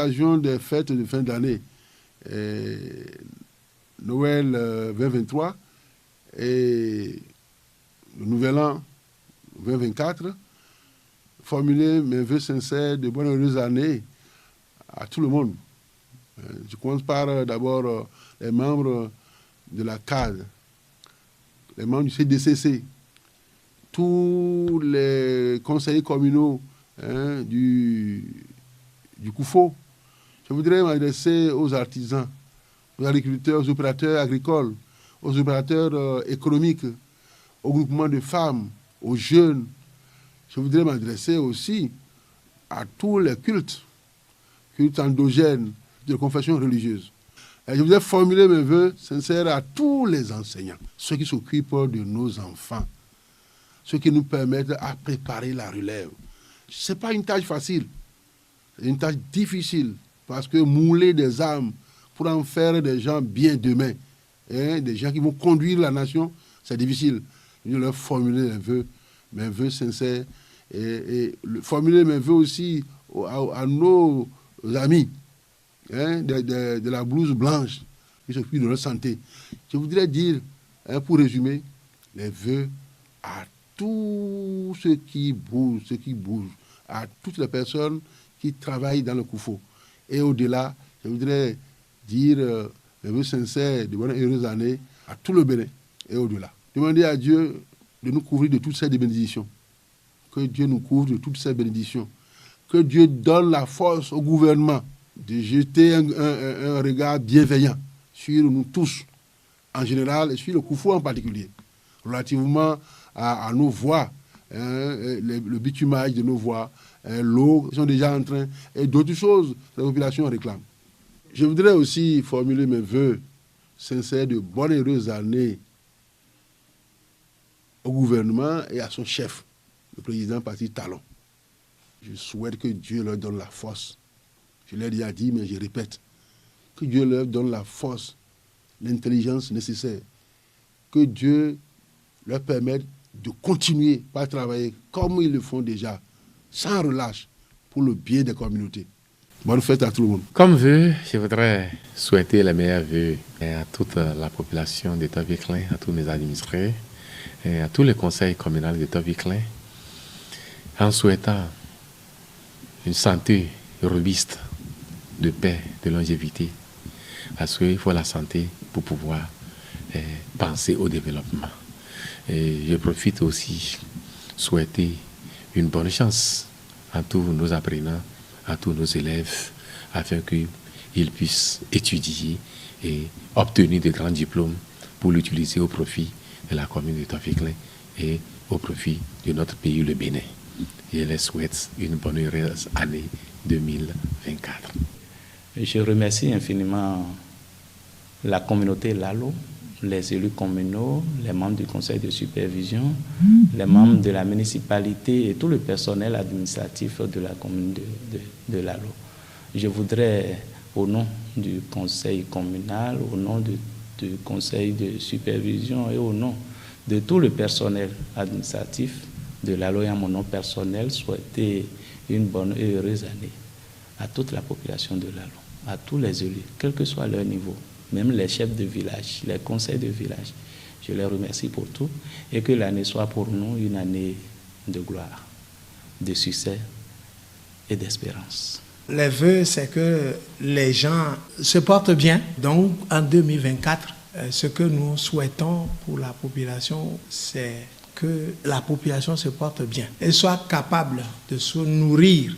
l'occasion des fêtes de fin d'année, Noël 2023 et le Nouvel An 2024, formuler mes vœux sincères de bonnes et heureuses années à tout le monde. Je commence par d'abord les membres de la CAD, les membres du CDCC, tous les conseillers communaux du COUFO. Je voudrais m'adresser aux artisans, aux agriculteurs, aux opérateurs agricoles, aux opérateurs économiques, aux groupements de femmes, aux jeunes. Je voudrais m'adresser aussi à tous les cultes endogènes de confession religieuse. Et je voudrais formuler mes vœux sincères à tous les enseignants, ceux qui s'occupent de nos enfants, ceux qui nous permettent à préparer la relève. Ce n'est pas une tâche facile, c'est une tâche difficile, parce que mouler des âmes pour en faire des gens bien demain, des gens qui vont conduire la nation, c'est difficile. Je vais leur formuler mes vœux sincères, et formuler mes vœux aussi à nos amis de la blouse blanche qui s'occupent de leur santé. Je voudrais dire, pour résumer, les vœux à tous ceux qui bougent, à toutes les personnes qui travaillent dans le COUFO. Et au-delà, je voudrais dire les vœux sincères de bonnes et heureuses années à tout le Bénin et au-delà. Demander à Dieu de nous couvrir de toutes ces bénédictions. Que Dieu nous couvre de toutes ces bénédictions. Que Dieu donne la force au gouvernement de jeter un regard bienveillant sur nous tous, en général, et sur le COUFO en particulier, relativement à nos voies, le bitumage de nos voies, l'eau, qui sont déjà en train, et d'autres choses que la population réclame. Je voudrais aussi formuler mes vœux sincères de bonnes et heureuses années au gouvernement et à son chef, le président Patrice Talon. Je souhaite que Dieu leur donne la force. Je l'ai déjà dit, mais je répète. Que Dieu leur donne la force, l'intelligence nécessaire. Que Dieu leur permette de continuer à travailler comme ils le font déjà, sans relâche, pour le bien des communautés. Bonne fête à tout le monde. Comme vœu, je voudrais souhaiter les meilleurs vœux à toute la population de Tovikling, à tous mes administrés, et à tous les conseils communaux de Tovikling, en souhaitant une santé robuste, de paix, de longévité, parce qu'il faut la santé pour pouvoir penser au développement. Et je profite aussi souhaiter une bonne chance à tous nos apprenants, à tous nos élèves, afin qu'ils puissent étudier et obtenir de grands diplômes pour l'utiliser au profit de la commune de Tovikling et au profit de notre pays, le Bénin. Je les souhaite une bonne et heureuse année 2024. Je remercie infiniment la communauté Lalo, les élus communaux, les membres du conseil de supervision, les membres de la municipalité et tout le personnel administratif de la commune de Lalo. Je voudrais, au nom du conseil communal, au nom du conseil de supervision et au nom de tout le personnel administratif de Lalo et à mon nom personnel, souhaiter une bonne et heureuse année à toute la population de Lalo, à tous les élus, quel que soit leur niveau, même les chefs de village, les conseils de village. Je les remercie pour tout et que l'année soit pour nous une année de gloire, de succès et d'espérance. Les vœux, c'est que les gens se portent bien. Donc, en 2024, ce que nous souhaitons pour la population, c'est que la population se porte bien et soit capable de se nourrir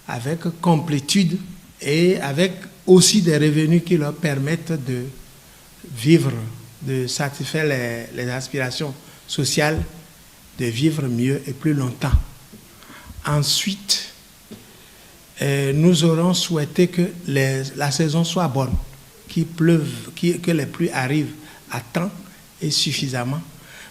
avec complétude et avec aussi des revenus qui leur permettent de vivre, de satisfaire les aspirations sociales, de vivre mieux et plus longtemps. Ensuite, nous aurons souhaité que la saison soit bonne, qu'il pleuve, que les pluies arrivent à temps et suffisamment,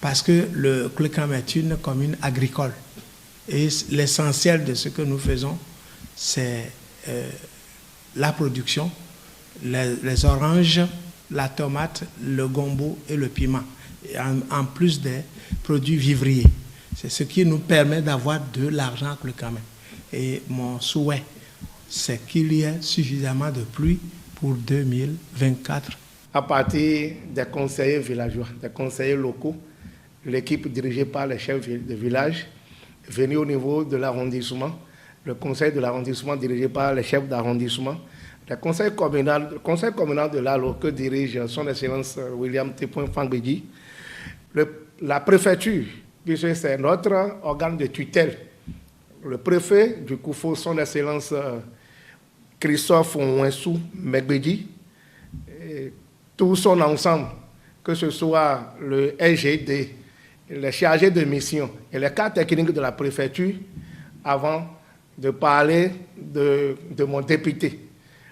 parce que le Clécam est une commune agricole. Et l'essentiel de ce que nous faisons, c'est la production, les oranges, la tomate, le gombo et le piment, en plus des produits vivriers. C'est ce qui nous permet d'avoir de l'argent avec le Clécam. Et mon souhait c'est qu'il y ait suffisamment de pluie pour 2024. À partir des conseillers villageois, des conseillers locaux, l'équipe dirigée par les chefs de village est venue au niveau de l'arrondissement, le conseil de l'arrondissement dirigé par les chefs d'arrondissement, le conseil communal de l'Alo que dirige son Excellence William T. Fangbedi, la préfecture, puisque c'est notre organe de tutelle, le préfet du Koufo, son Excellence Christophe Ouensou Megbedi, tout son ensemble, que ce soit le LGD, les chargés de mission et les cadres techniques de la préfecture, avant de parler de mon député,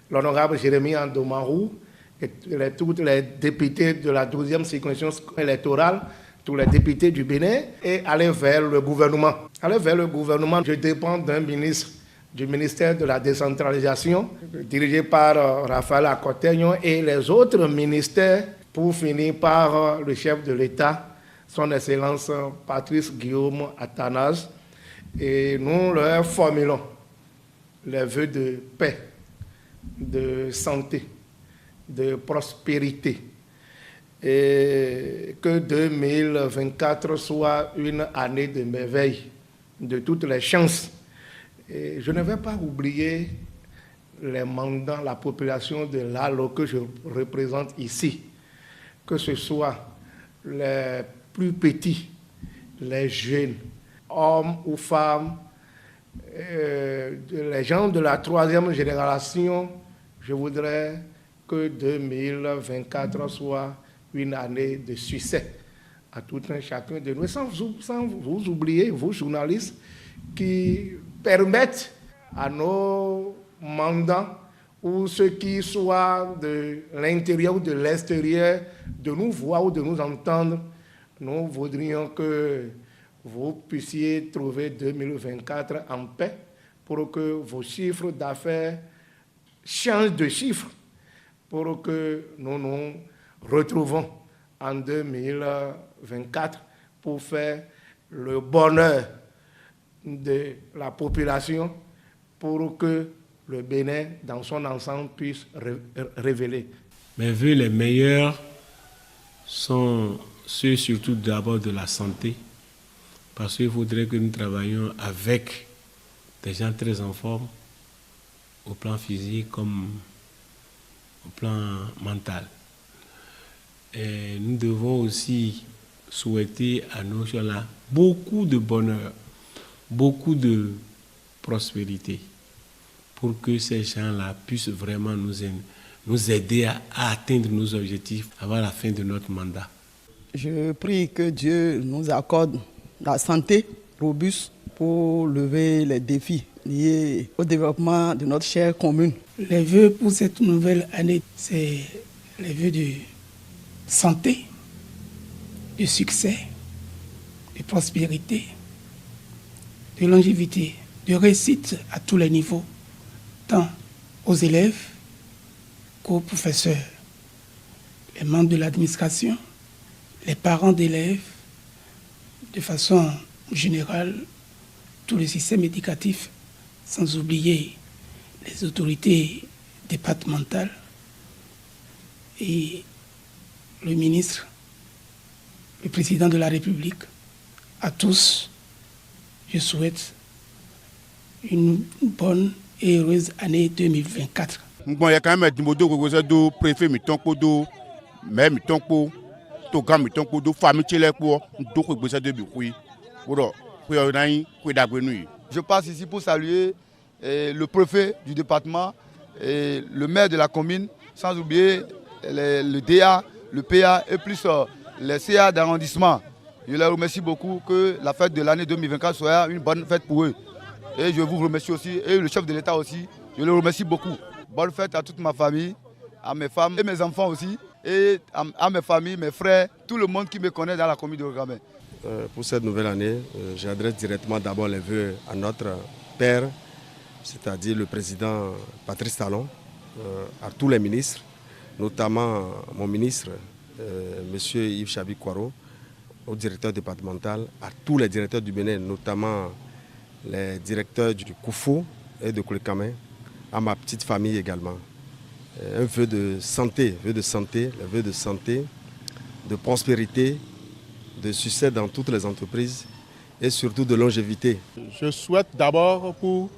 l'honorable Jérémy Andomarou, et tous les députés de la 12e circonscription électorale, tous les députés du Bénin, et aller vers le gouvernement. Aller vers le gouvernement, je dépends d'un ministre du ministère de la décentralisation, dirigé par Raphaël Akotegnon, et les autres ministères, pour finir par le chef de l'État, son Excellence Patrice Guillaume Athanase. Et nous leur formulons les vœux de paix, de santé, de prospérité, et que 2024 soit une année de merveille, de toutes les chances. Et je ne vais pas oublier les mandants, la population de l'Alo que je représente ici, que ce soit les plus petits, les jeunes, hommes ou femmes, les gens de la 3e génération. Je voudrais que 2024 soit une année de succès à tout un chacun de nous, sans vous oublier, vous journalistes, qui permettent à nos mandants ou ceux qui soient de l'intérieur ou de l'extérieur de nous voir ou de nous entendre. Nous voudrions que vous puissiez trouver 2024 en paix pour que vos chiffres d'affaires changent de chiffres, pour que nous nous retrouvons en 2024 pour faire le bonheur de la population, pour que le Bénin, dans son ensemble, puisse révéler. Mes vœux les meilleurs sont ceux surtout d'abord de la santé, parce qu'il faudrait que nous travaillions avec des gens très en forme, au plan physique comme au plan mental. Et nous devons aussi souhaiter à nos gens-là beaucoup de bonheur, beaucoup de prospérité, pour que ces gens-là puissent vraiment nous aider à atteindre nos objectifs avant la fin de notre mandat. Je prie que Dieu nous accorde la santé robuste pour lever les défis liés au développement de notre chère commune. Les vœux pour cette nouvelle année, c'est les vœux de santé, de succès, de prospérité, de longévité, de réussite à tous les niveaux, tant aux élèves qu'aux professeurs, les membres de l'administration, les parents d'élèves, de façon générale, tout le système éducatif, sans oublier les autorités départementales et le ministre, le président de la République. À tous, je souhaite une bonne et heureuse année 2024. Bon, il y a quand même des préfets, mais je passe ici pour saluer le préfet du département, et le maire de la commune, sans oublier le DA, le PA et plus les CA d'arrondissement. Je les remercie beaucoup, que la fête de l'année 2024 soit une bonne fête pour eux. Et je vous remercie aussi, et le chef de l'État aussi, je le remercie beaucoup. Bonne fête à toute ma famille, à mes femmes et mes enfants aussi, et à mes familles, mes frères, tout le monde qui me connaît dans la commune de Ouarglamé. Pour cette nouvelle année, j'adresse directement d'abord les vœux à notre père, c'est-à-dire le président Patrice Talon, à tous les ministres, notamment mon ministre, M. Yves Chabi-Kwaro, au directeur départemental, à tous les directeurs du Bénin, notamment les directeurs du Koufo et de Koulikame, à ma petite famille également. Un vœu de santé, le vœu de santé, de prospérité, de succès dans toutes les entreprises et surtout de longévité. Je souhaite d'abord pour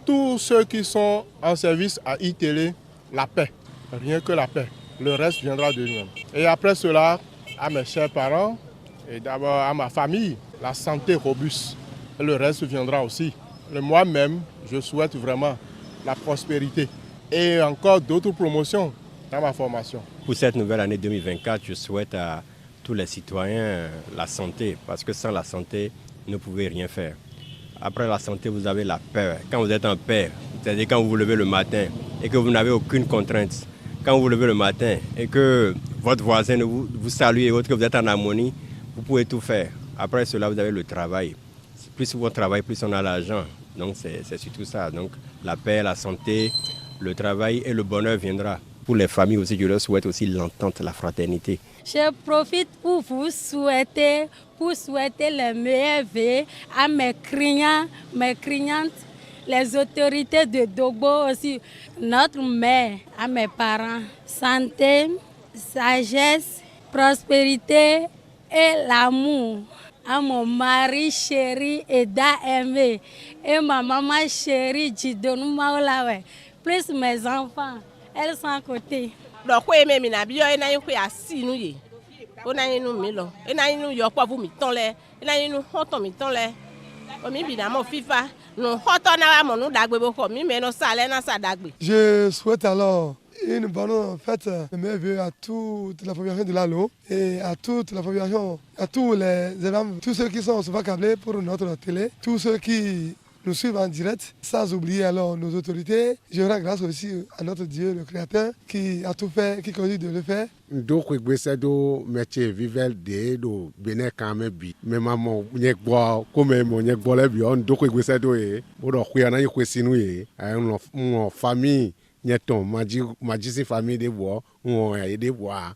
tous ceux qui sont en service à iTélé la paix, rien que la paix. Le reste viendra de nous-mêmes. Et après cela, à mes chers parents et d'abord à ma famille, la santé robuste. Et le reste viendra aussi. Moi-même, je souhaite vraiment la prospérité et encore d'autres promotions dans ma formation. Pour cette nouvelle année 2024, je souhaite à tous les citoyens la santé, parce que sans la santé, vous ne pouvez rien faire. Après la santé, vous avez la peur. Quand vous êtes en paix, c'est-à-dire quand vous vous levez le matin et que vous n'avez aucune contrainte, quand vous vous levez le matin et que votre voisin vous salue et autres, que vous êtes en harmonie, vous pouvez tout faire. Après cela, vous avez le travail. Plus on travaille, plus on a l'argent. Donc c'est surtout ça. Donc la paix, la santé, le travail et le bonheur viendra. Pour les familles aussi, je leur souhaite aussi l'entente, la fraternité. Je profite pour vous souhaiter les meilleurs vœux à mes clientes, les autorités de Dogbo aussi, notre mère, à mes parents. Santé, sagesse, prospérité et l'amour. À mon mari chéri Eda aimé et ma maman chérie Jidonou Maolawe, plus mes enfants, elles sont à côté. Donc, oui, mais mina bio et naïu qui a si nous y. On a eu nous milo, et naïu nous y'a pas vous mitonle, et naïu nous hoton mitonle. On m'y bina mon FIFA, nous hoton à mon dagbe boko, mi mais nos salaires na sa dagbe. Je souhaite alors une bonne fête, mes vœux à toute la population de Lalo et à toute la population, à tous les élèves, tous ceux qui sont souvent câblés pour notre télé, tous ceux qui nous suivent en direct, sans oublier alors nos autorités. Je rends grâce aussi à notre Dieu, le Créateur, qui a tout fait, qui continue de le faire. Donc, c'est do métier vivant de do béné quand même bi. Mais maman, nyek bois, comme mon nyek bois les bions, donc c'est do e. Bon, kuyana y kwesinu e. Une famille, nyeton, maji famille de bois, on a des bois.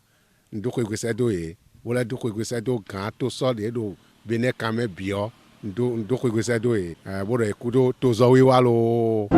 Donc c'est do e. Voilà donc c'est do grand tout ça de do béné quand même bio. Ndo kwegwesa do e. Bodo ekudo tozo wiwalo.